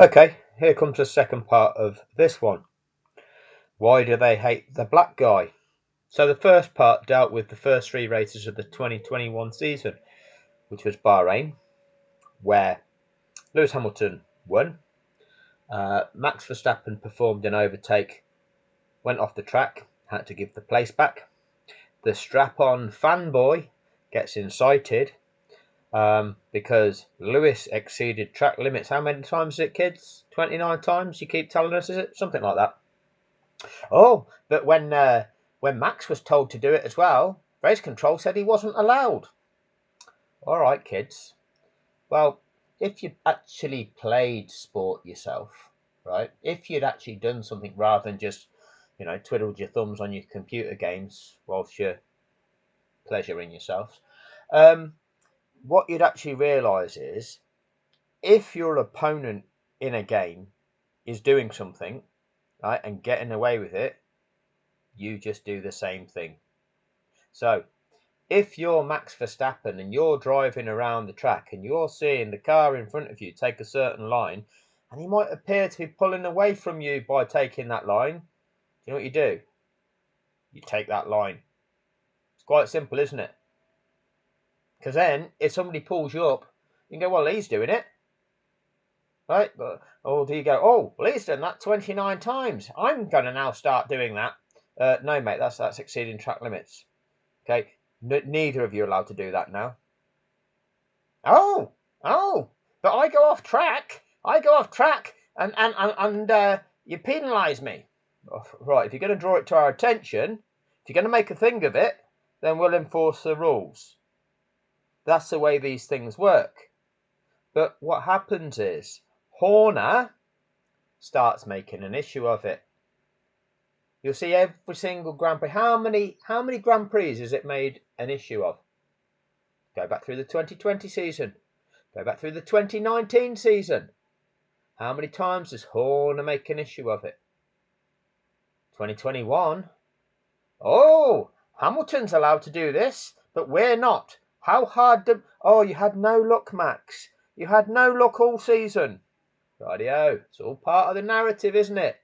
Okay, here comes the second part of this one. Why do they hate the black guy? So the first part dealt with the first three races of the 2021 season, which was Bahrain, where Lewis Hamilton won. Max Verstappen performed an overtake, went off the track, had to give the place back. The strap-on fanboy gets incited because Lewis exceeded track limits. How many times is it, kids? 29 times? You keep telling us, is it? Something like that. Oh, but when Max was told to do it as well, race control said he wasn't allowed. All right, kids. Well, if you'd actually played sport yourself, right? If you'd actually done something rather than just, twiddled your thumbs on your computer games whilst you're pleasuring yourselves, um, what you'd actually realise is if your opponent in a game is doing something, right, and getting away with it, you just do the same thing. So if you're Max Verstappen and you're driving around the track and you're seeing the car in front of you take a certain line, and he might appear to be pulling away from you by taking that line, do you know what you do? You take that line. It's quite simple, isn't it? Because then, if somebody pulls you up, you can go, well, he's doing it, right? Or do you go, oh, well, he's done that 29 times. I'm going to now start doing that. No, mate, that's exceeding track limits. Okay, neither of you are allowed to do that now. Oh, oh, but I go off track. I go off track, and you penalise me. Right, if you're going to draw it to our attention, if you're going to make a thing of it, then we'll enforce the rules. That's the way these things work. But what happens is Horner starts making an issue of it. You'll see every single Grand Prix. How many Grand Prix has it made an issue of? Go back through the 2020 season. Go back through the 2019 season. How many times does Horner make an issue of it? 2021. Oh, Hamilton's allowed to do this, but we're not. How hard do... Oh, you had no luck, Max. You had no luck all season. Rightio. It's all part of the narrative, isn't it?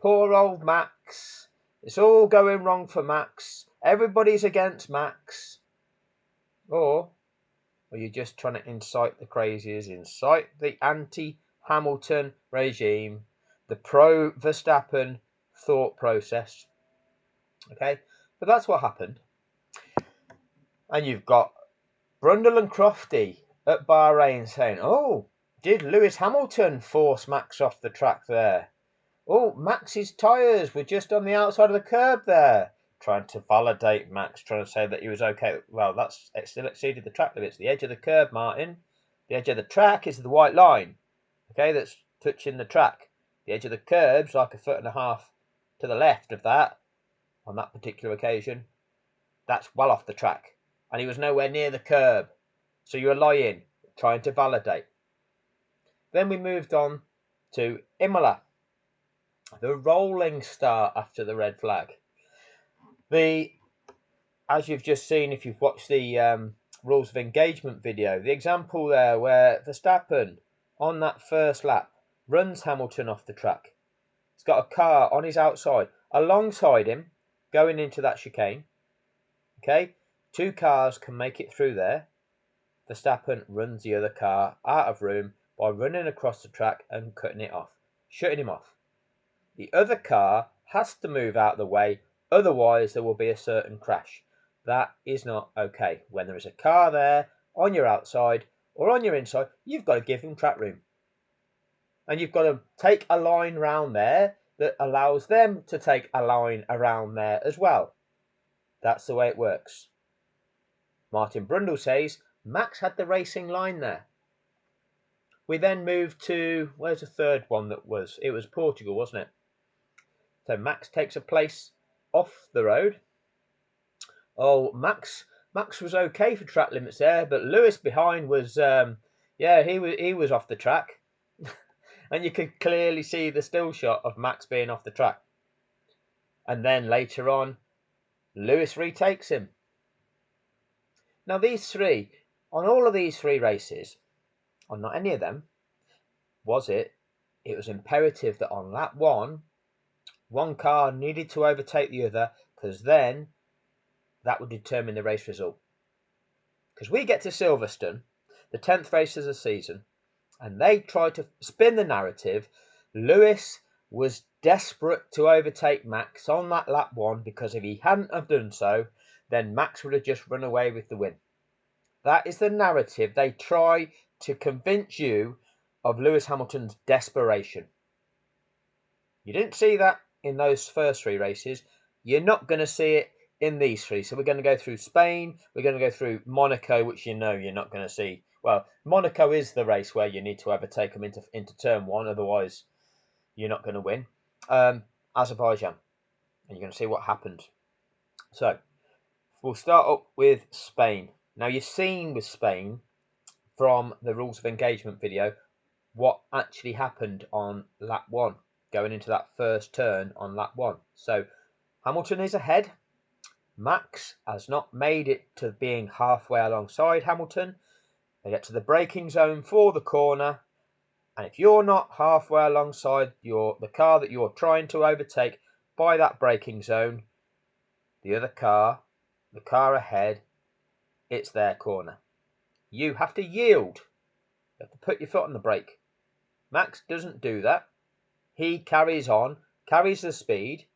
Poor old Max. It's all going wrong for Max. Everybody's against Max. Or are you just trying to incite the crazies, incite the anti-Hamilton regime, the pro-Verstappen thought process? Okay, but that's what happened. And you've got Brundle and Crofty at Bahrain saying, oh, did Lewis Hamilton force Max off the track there? Oh, Max's tyres were just on the outside of the curb there. Trying to validate Max, trying to say that he was okay. Well, it still exceeded the track limits. The edge of the curb, Martin. The edge of the track is the white line, okay, that's touching the track. The edge of the curb's like a foot and a half to the left of that on that particular occasion. That's well off the track. And he was nowhere near the curb. So you're lying, trying to validate. Then we moved on to Imola, the rolling start after the red flag. As you've just seen, if you've watched the rules of engagement video, the example there where Verstappen on that first lap runs Hamilton off the track. He's got a car on his outside alongside him going into that chicane. Okay, two cars can make it through there. Verstappen runs the other car out of room by running across the track and cutting it off, shutting him off. The other car has to move out of the way, otherwise there will be a certain crash. That is not okay. When there is a car there on your outside or on your inside, you've got to give them track room. And you've got to take a line round there that allows them to take a line around there as well. That's the way it works. Martin Brundle says Max had the racing line there. We then moved to, where's the third one that was? It was Portugal, wasn't it? So Max takes a place off the road. Oh, Max was okay for track limits there, but Lewis behind was, he was off the track. And you could clearly see the still shot of Max being off the track. And then later on, Lewis retakes him. Now these three, on all of these three races, on not any of them, was it it was imperative that on lap one car needed to overtake the other, because then that would determine the race result. Because we get to Silverstone, the 10th race of the season, and they tried to spin the narrative. Lewis was desperate to overtake Max on that lap 1, because if he hadn't have done so, then Max would have just run away with the win. That is the narrative they try to convince you of Lewis Hamilton's desperation. You didn't see that in those first 3 races. You're not going to see it in these 3. So we're going to go through Spain. We're going to go through Monaco, which you know you're not going to see. Well, Monaco is the race where you need to overtake them into turn 1. Otherwise, you're not going to win. Azerbaijan. And you're going to see what happened. So we'll start up with Spain. Now, you've seen with Spain from the rules of engagement video what actually happened on lap 1, going into that first turn on lap 1. So Hamilton is ahead. Max has not made it to being halfway alongside Hamilton. They get to the braking zone for the corner, and if you're not halfway alongside the car that you're trying to overtake by that braking zone, the other car, the car ahead, it's their corner. You have to yield. You have to put your foot on the brake. Max doesn't do that. He carries on, carries the speed,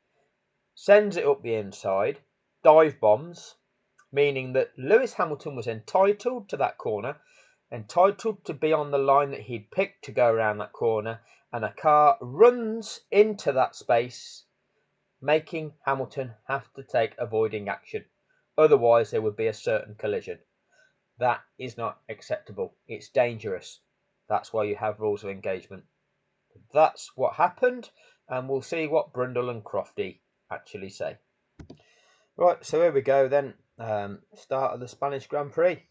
sends it up the inside, dive bombs, meaning that Lewis Hamilton was entitled to that corner, entitled to be on the line that he'd picked to go around that corner, and a car runs into that space, making Hamilton have to take avoiding action. Otherwise, there would be a certain collision. That is not acceptable. It's dangerous. That's why you have rules of engagement. That's what happened, and we'll see what Brundle and Crofty actually say. Right, so here we go then. Start of the Spanish Grand Prix.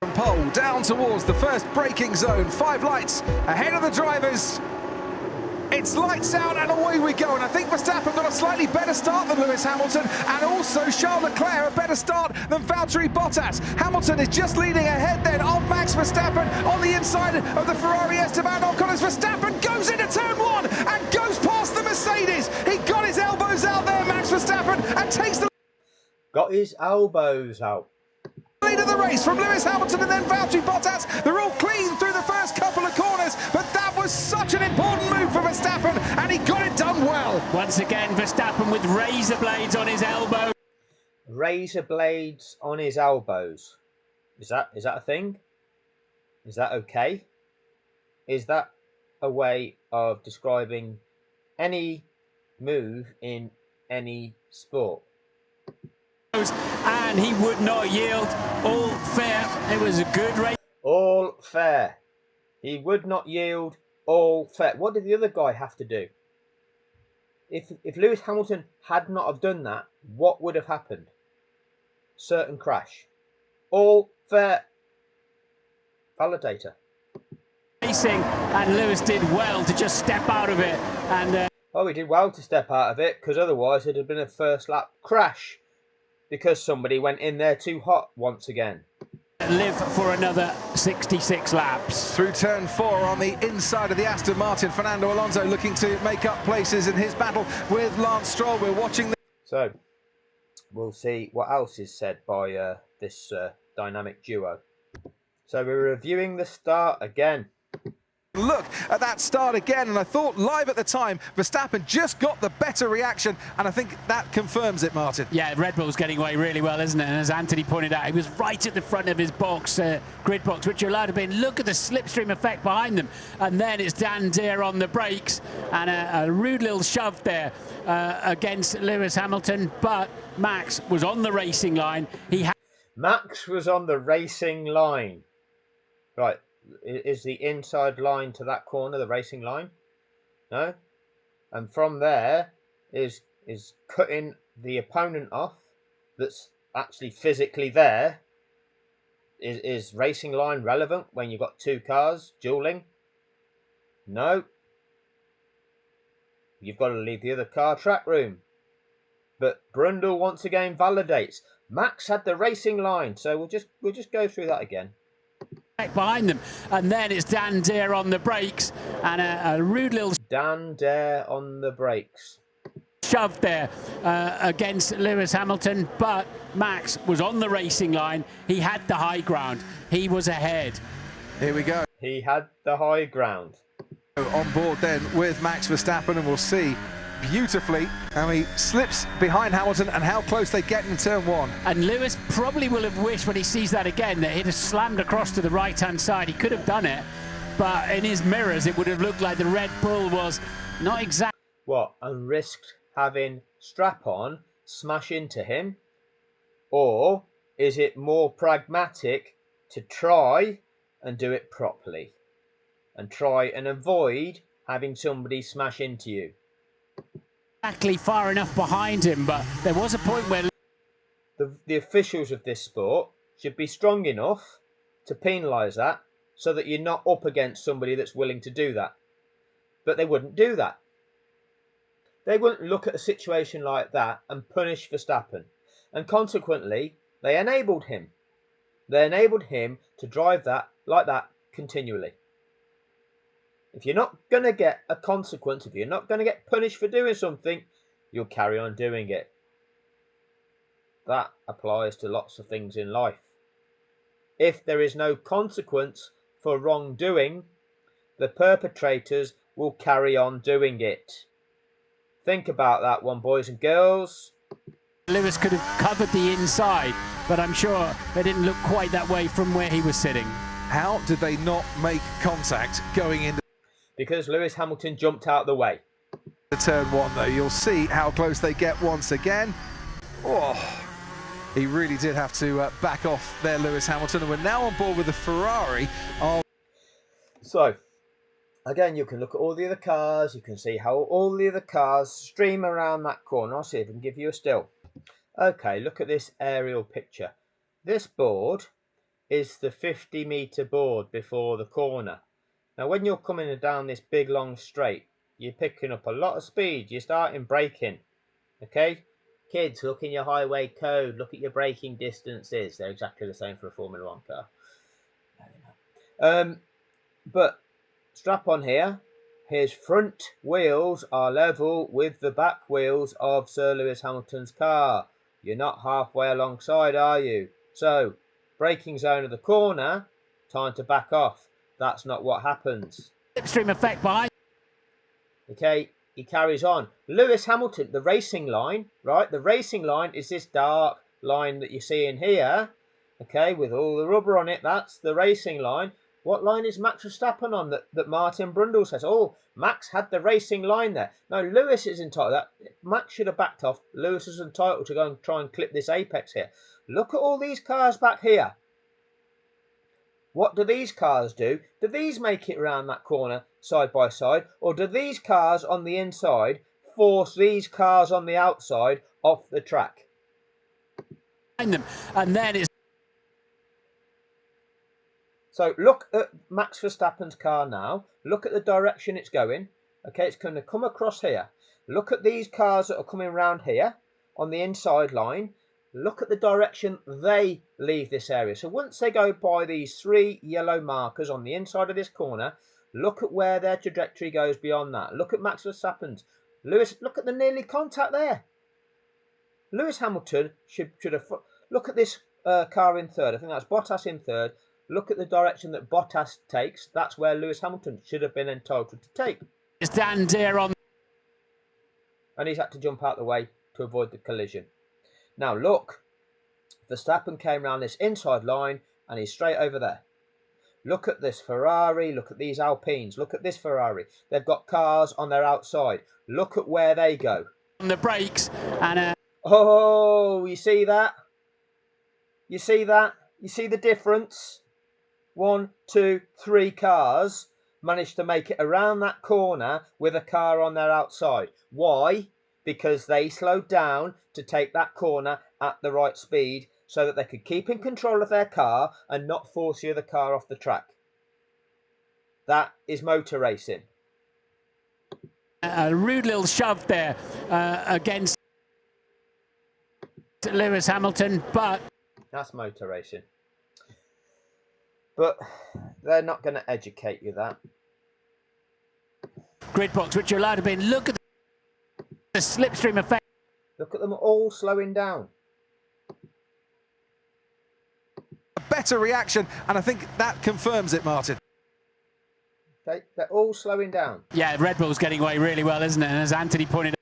From pole down towards the first braking zone. 5 lights ahead of the drivers. It's lights out and away we go. And I think Verstappen got a slightly better start than Lewis Hamilton, and also Charles Leclerc a better start than Valtteri Bottas. Hamilton is just leading ahead then of Max Verstappen on the inside of the Ferrari Esteban Ocon as Verstappen goes into turn 1 and goes past the Mercedes. He got his elbows out there, Max Verstappen, and takes the Got his elbows out. lead of the race from Lewis Hamilton and then Valtteri Bottas. They're all clean through the first couple of corners, but that was such an important move for Verstappen, and he got it done well. Once again, Verstappen with razor blades on his elbow. Razor blades on his elbows. Is that a thing? Is that okay? Is that a way of describing any move in any sport? And he would not yield. All fair. It was a good race. All fair. He would not yield. All fair. What did the other guy have to do? If Lewis Hamilton had not have done that, what would have happened? Certain crash. All fair. Validator. Racing, and Lewis did well to just step out of it. And Oh, he did well to step out of it, because otherwise it'd have been a first lap crash, because somebody went in there too hot once again. live for another 66 laps. Through turn 4 on the inside of the Aston Martin, Fernando Alonso looking to make up places in his battle with Lance Stroll. We're watching. So, we'll see what else is said by this dynamic duo. So we're reviewing the start again. Look at that start again, and I thought live at the time Verstappen just got the better reaction, and I think that confirms it, Martin. Yeah, Red Bull's getting away really well, isn't it? And as Anthony pointed out, he was right at the front of his box, grid box, which you're allowed to be. Look at the slipstream effect behind them. And then it's Dan Deere on the brakes, and a rude little shove there against Lewis Hamilton. But Max was on the racing line. Max was on the racing line. Right. Is the inside line to that corner the racing line? No? And from there is cutting the opponent off that's actually physically there. Is racing line relevant when you've got two cars dueling? No. You've got to leave the other car track room. But Brundle once again validates. Max had the racing line, so we'll just go through that again. behind them, and then it's Dan Deere on the brakes, and a rude little Dan Dare on the brakes. shove there against Lewis Hamilton, but Max was on the racing line. He had the high ground. He was ahead. Here we go. He had the high ground. On board then with Max Verstappen, and we'll see beautifully how he slips behind Hamilton and how close they get in turn one. And Lewis probably will have wished when he sees that again that he'd have slammed across to the right-hand side. He could have done it, but in his mirrors it would have looked like the Red Bull was not exactly... What, and risked having Strap-on smash into him? Or is it more pragmatic to try and do it properly? And try and avoid having somebody smash into you? exactly far enough behind him, but there was a point where The officials of this sport should be strong enough to penalise that so that you're not up against somebody that's willing to do that. But they wouldn't do that. They wouldn't look at a situation like that and punish Verstappen. And consequently, they enabled him. They enabled him to drive that like that continually. If you're not going to get a consequence, if you're not going to get punished for doing something, you'll carry on doing it. That applies to lots of things in life. If there is no consequence for wrongdoing, the perpetrators will carry on doing it. Think about that one, boys and girls. Lewis could have covered the inside, but I'm sure they didn't look quite that way from where he was sitting. How did they not make contact going into Because Lewis Hamilton jumped out of the way. the turn one, though? You'll see how close they get once again. Oh, he really did have to back off there, Lewis Hamilton, and we're now on board with the Ferrari. So, again, you can look at all the other cars. You can see how all the other cars stream around that corner. I'll see if I can give you a still. Okay, look at this aerial picture. This board is the 50-metre board before the corner. Now, when you're coming down this big, long straight, you're picking up a lot of speed. You're starting braking, okay? Kids, look in your highway code. Look at your braking distances. They're exactly the same for a Formula 1 car. But strap on here. His front wheels are level with the back wheels of Sir Lewis Hamilton's car. You're not halfway alongside, are you? So, braking zone of the corner, time to back off. That's not what happens. Slipstream effect behind. Okay, he carries on. Lewis Hamilton, the racing line, right? The racing line is this dark line that you see in here, okay, with all the rubber on it. That's the racing line. What line is Max Verstappen on that Martin Brundle says? Oh, Max had the racing line there. No, Lewis is entitled. That Max should have backed off. Lewis is entitled to go and try and clip this apex here. Look at all these cars back here. What do these cars do? Do these make it around that corner side by side? Or do these cars on the inside force these cars on the outside off the track? Them. And then it's... So look at Max Verstappen's car now. Look at the direction it's going. Okay, it's going to come across here. Look at these cars that are coming around here on the inside line. Look at the direction they leave this area. So once they go by these 3 yellow markers on the inside of this corner, look at where their trajectory goes beyond that. Look at Max Verstappen's. Lewis, look at the nearly contact there. Lewis Hamilton should have... Look at this car in third. I think that's Bottas in third. Look at the direction that Bottas takes. That's where Lewis Hamilton should have been entitled to take. It's Dan Deere on. And he's had to jump out the way to avoid the collision. Now look, Verstappen came around this inside line and he's straight over there. Look at this Ferrari, look at these Alpines, look at this Ferrari. They've got cars on their outside. Look at where they go. On the brakes and... Oh, you see that? You see that? You see the difference? 1, 2, 3 cars managed to make it around that corner with a car on their outside. Why? Because they slowed down to take that corner at the right speed so that they could keep in control of their car and not force the other car off the track. That is motor racing. A rude little shove there against Lewis Hamilton, but... That's motor racing. But they're not going to educate you that. Grid box, which you're allowed to be in. Look at the slipstream effect. Look at them all slowing down. A better reaction, and I think that confirms it, Martin. Okay, they're all slowing down. Yeah, Red Bull's getting away really well, isn't it? And as Anthony pointed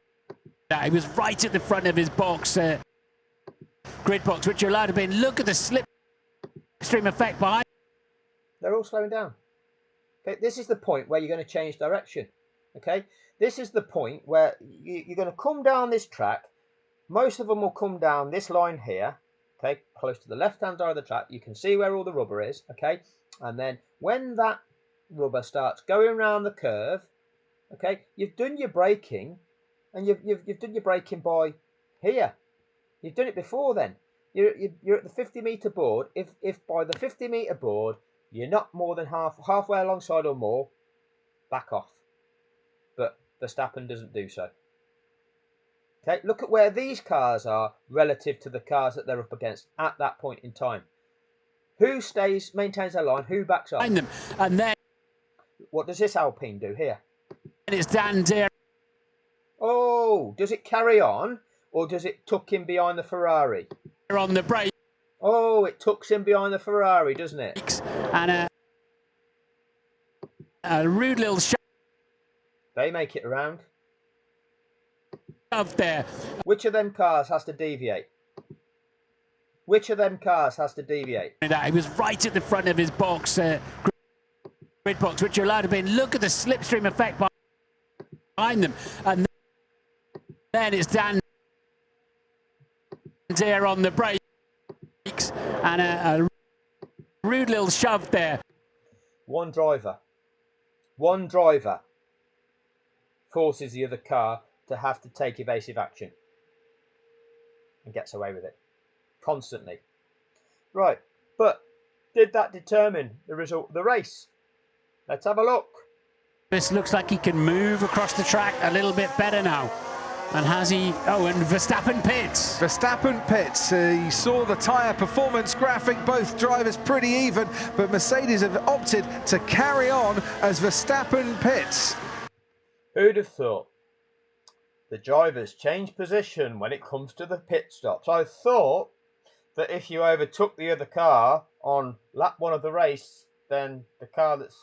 out, he was right at the front of his box, grid box, which you're allowed to be in. Look at the slipstream effect behind. They're all slowing down. Okay, this is the point where you're going to change direction. Okay, this is the point where you're going to come down this track. Most of them will come down this line here. Okay, close to the left-hand side of the track. You can see where all the rubber is. Okay, and then when that rubber starts going around the curve, okay, you've done your braking, and you've done your braking by here. You've done it before then. You're at the 50-meter board. If by the 50-meter board you're not more than halfway alongside or more, back off. But Verstappen doesn't do so. Okay, look at where these cars are relative to the cars that they're up against at that point in time. Who maintains their line? Who backs off? Behind them, and then what does this Alpine do here? And it's Dan Deer. Oh, does it carry on, or does it tuck in behind the Ferrari? On the brake. Oh, it tucks in behind the Ferrari, doesn't it? And a rude little shove They make it around. there. Which of them cars has to deviate? Which of them cars has to deviate? He was right at the front of his box, grid box, which you're allowed to be in. Look at the slipstream effect behind them. And then it's Dan Deer on the brakes. And a rude little shove there. One driver forces the other car to have to take evasive action and gets away with it constantly. Right, but did that determine the result of the race? Let's have a look. This looks like he can move across the track a little bit better now. And has he? Oh, and Verstappen pits. Verstappen pits. You saw the tyre performance graphic, both drivers pretty even, but Mercedes have opted to carry on as Verstappen pits. Who'd have thought the drivers change position when it comes to the pit stops? I thought that if you overtook the other car on lap one of the race, then the car that's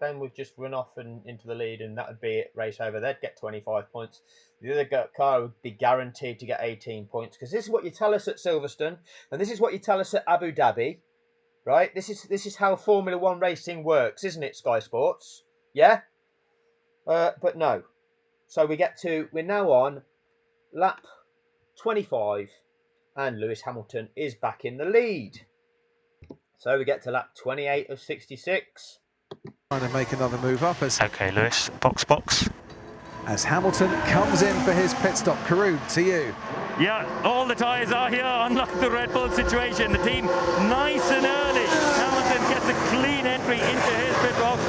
then would just run off and into the lead, and that would be it, race over. They'd get 25 points. The other car would be guaranteed to get 18 points, because this is what you tell us at Silverstone, and this is what you tell us at Abu Dhabi, right? This is how Formula One racing works, isn't it, Sky Sports? Yeah? But no. So we're now on lap 25, and Lewis Hamilton is back in the lead. So we get to lap 28 of 66. Trying to make another move up as Okay, Lewis, box. as Hamilton comes in for his pit stop. Karun, to you. Yeah, all the tyres are here, unlike the Red Bull situation. The team nice and early. Hamilton gets a clean entry into his pit box.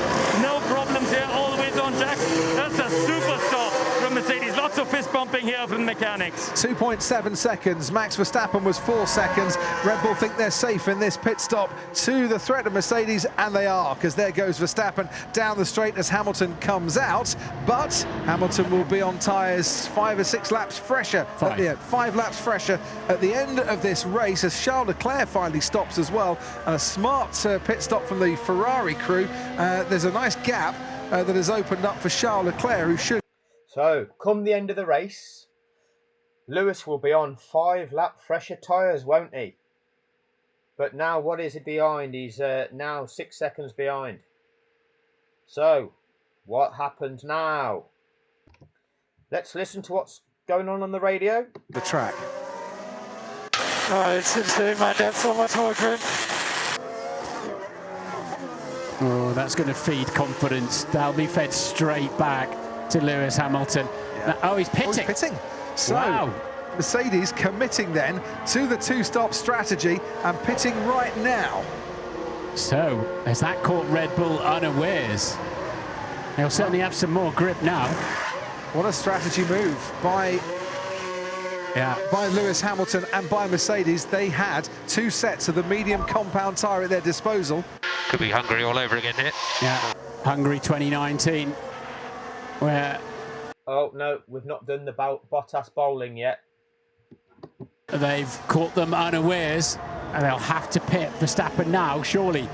No problems here, always on track. That's a super stop from Mercedes. Lots of fist bumping here from the mechanics. 2.7 seconds. Max Verstappen was 4 seconds. Red Bull think they're safe in this pit stop to the threat of Mercedes, and they are, because there goes Verstappen down the straight as Hamilton comes out. But Hamilton will be on tyres 5 or 6 laps fresher. 5 laps fresher at the end of this race as Charles Leclerc finally stops as well. And a smart pit stop from the Ferrari crew. There's a nice gap that has opened up for Charles Leclerc, who should. So, come the end of the race, Lewis will be on 5 lap fresher tyres, won't he? But now, what is he behind? He's now 6 seconds behind. So, what happens now? Let's listen to what's going on the radio. The track. Oh, it's insane, man. That's so much more grip. Oh, that's going to feed confidence. That'll be fed straight back to Lewis Hamilton. Yeah. Oh, he's pitting. Oh, he's pitting. So, wow. Mercedes committing then to the 2-stop strategy and pitting right now. So, has that caught Red Bull unawares? They'll certainly have some more grip now. What a strategy move by Lewis Hamilton and by Mercedes. They had 2 sets of the medium compound tyre at their disposal. Could be Hungary all over again here. Yeah, Hungary 2019, where... Oh, no, we've not done the Bottas bowling yet. They've caught them unawares, and they'll have to pit Verstappen now, surely.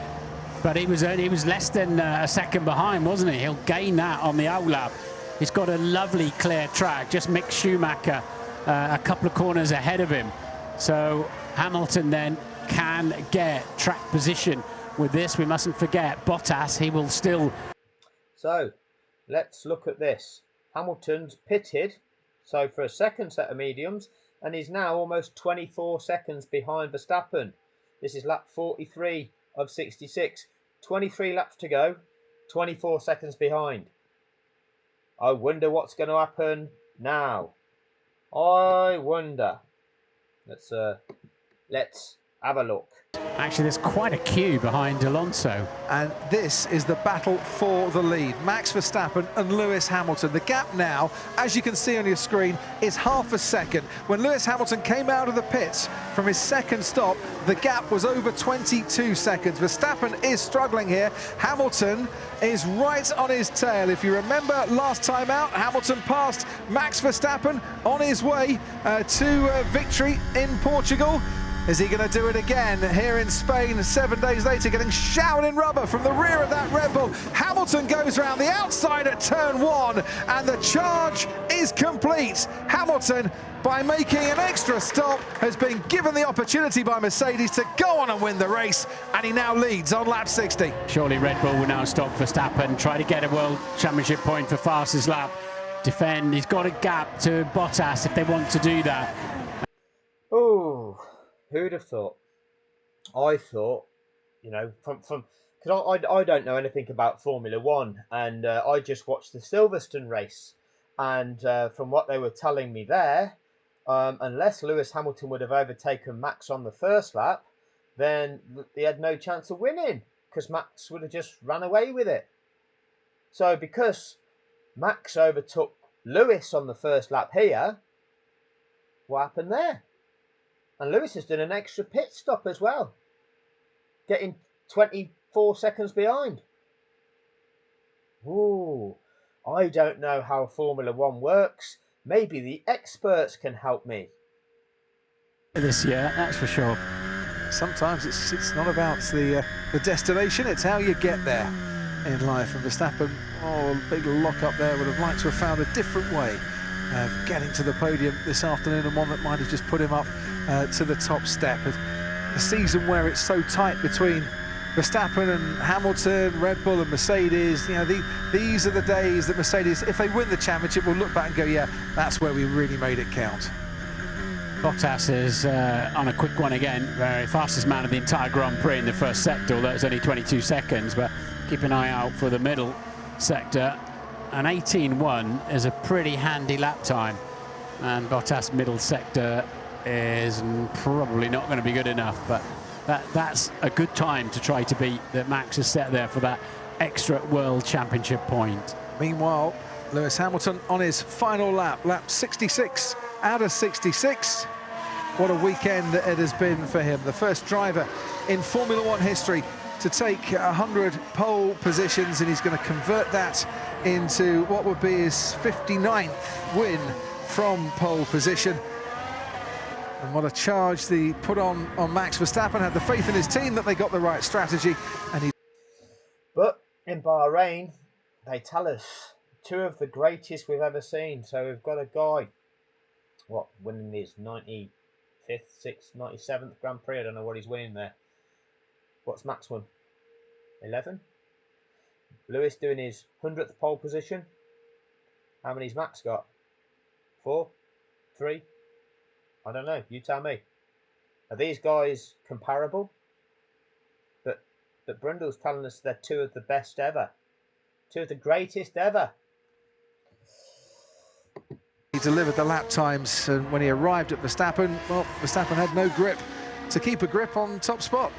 But he was less than a second behind, wasn't he? He'll gain that on the outlap. He's got a lovely clear track, just Mick Schumacher a couple of corners ahead of him. So Hamilton then can get track position with this. We mustn't forget Bottas, he will still... So, let's look at this. Hamilton's pitted, so for a second set of mediums, and he's now almost 24 seconds behind Verstappen. This is lap 43 of 66. 23 laps to go, 24 seconds behind. I wonder what's going to happen now. I wonder. Let's have a look. Actually, there's quite a queue behind Alonso. And this is the battle for the lead. Max Verstappen and Lewis Hamilton. The gap now, as you can see on your screen, is half a second. When Lewis Hamilton came out of the pits from his second stop, the gap was over 22 seconds. Verstappen is struggling here. Hamilton is right on his tail. If you remember last time out, Hamilton passed Max Verstappen on his way to victory in Portugal. Is he going to do it again here in Spain 7 days later, getting showered in rubber from the rear of that Red Bull? Hamilton goes around the outside at turn 1 and the charge is complete. Hamilton, by making an extra stop, has been given the opportunity by Mercedes to go on and win the race, and he now leads on lap 60. Surely Red Bull will now stop Verstappen, try to get a World Championship point for fastest lap. Defend, he's got a gap to Bottas if they want to do that. Oh, who'd have thought? I thought, you know, because I don't know anything about Formula One, and I just watched the Silverstone race, and from what they were telling me there, unless Lewis Hamilton would have overtaken Max on the first lap, then he had no chance of winning, because Max would have just ran away with it. So because Max overtook Lewis on the first lap here, what happened there? And Lewis has done an extra pit stop as well, getting 24 seconds behind. Ooh, I don't know how Formula One works. Maybe the experts can help me. This year, that's for sure. Sometimes it's not about the destination, it's how you get there in life. And Verstappen, a big lock up there, would have liked to have found a different way of getting to the podium this afternoon, and one that might have just put him up to the top step. A season where it's so tight between Verstappen and Hamilton, Red Bull and Mercedes, you know, these are the days that Mercedes, if they win the championship, will look back and go, yeah, that's where we really made it count. Bottas is on a quick one again, very fastest man of the entire Grand Prix in the first sector, although it's only 22 seconds, but keep an eye out for the middle sector. An 18.1 is a pretty handy lap time, and Bottas middle sector is probably not going to be good enough, but that's a good time to try to beat that Max has set there for that extra World Championship point. Meanwhile, Lewis Hamilton on his final lap, lap 66 out of 66. What a weekend it has been for him. The first driver in Formula One history to take 100 pole positions, and he's going to convert that into what would be his 59th win from pole position. And what a charge they put on Max Verstappen. Had the faith in his team that they got the right strategy. But in Bahrain, they tell us two of the greatest we've ever seen. So we've got a guy, winning his 95th, 6th, 97th Grand Prix. I don't know what he's winning there. What's Max won? 11? Lewis doing his 100th pole position. How many's Max got? 4? 3? I don't know. You tell me. Are these guys comparable? But Brundle's telling us they're two of the best ever. Two of the greatest ever. He delivered the lap times, and when he arrived at Verstappen, well, Verstappen had no grip to keep a grip on top spot.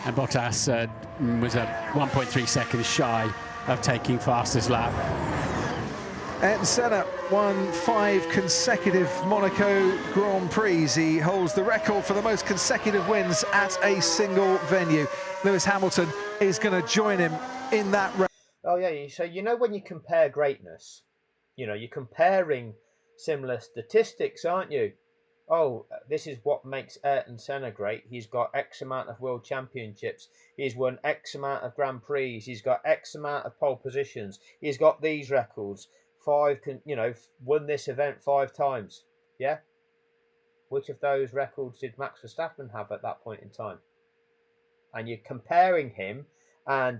And Bottas was 1.3 seconds shy of taking fastest lap. Ayrton Senna won 5 consecutive Monaco Grand Prix. He holds the record for the most consecutive wins at a single venue. Lewis Hamilton is going to join him in that race. Oh yeah, so you know when you compare greatness, you know, you're comparing similar statistics, aren't you? Oh, this is what makes Ayrton Senna great. He's got X amount of world championships. He's won X amount of Grand Prix. He's got X amount of pole positions. He's got these records. Won this event 5 times. Yeah? Which of those records did Max Verstappen have at that point in time? And you're comparing him and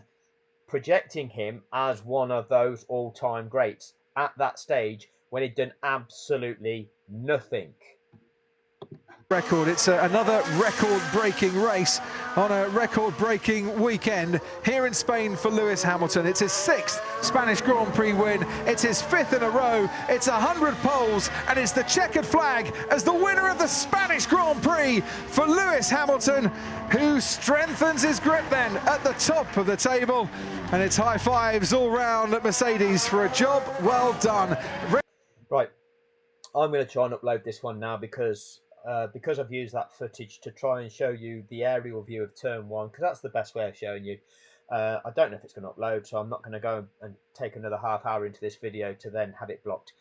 projecting him as one of those all-time greats at that stage when he'd done absolutely nothing. Record. It's another record-breaking race on a record-breaking weekend here in Spain for Lewis Hamilton. It's his 6th Spanish Grand Prix win. It's his 5th in a row. It's 100 poles, and it's the checkered flag as the winner of the Spanish Grand Prix for Lewis Hamilton, who strengthens his grip then at the top of the table. And it's high fives all round at Mercedes for a job well done. Right, I'm going to try and upload this one now because I've used that footage to try and show you the aerial view of turn 1, because that's the best way of showing you. I don't know if it's going to upload, so I'm not going to go and take another half hour into this video to then have it blocked.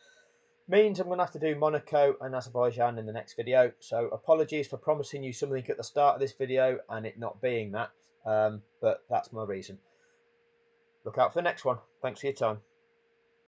Means I'm going to have to do Monaco and Azerbaijan in the next video, so apologies for promising you something at the start of this video and it not being that, but that's my reason. Look out for the next one. Thanks for your time.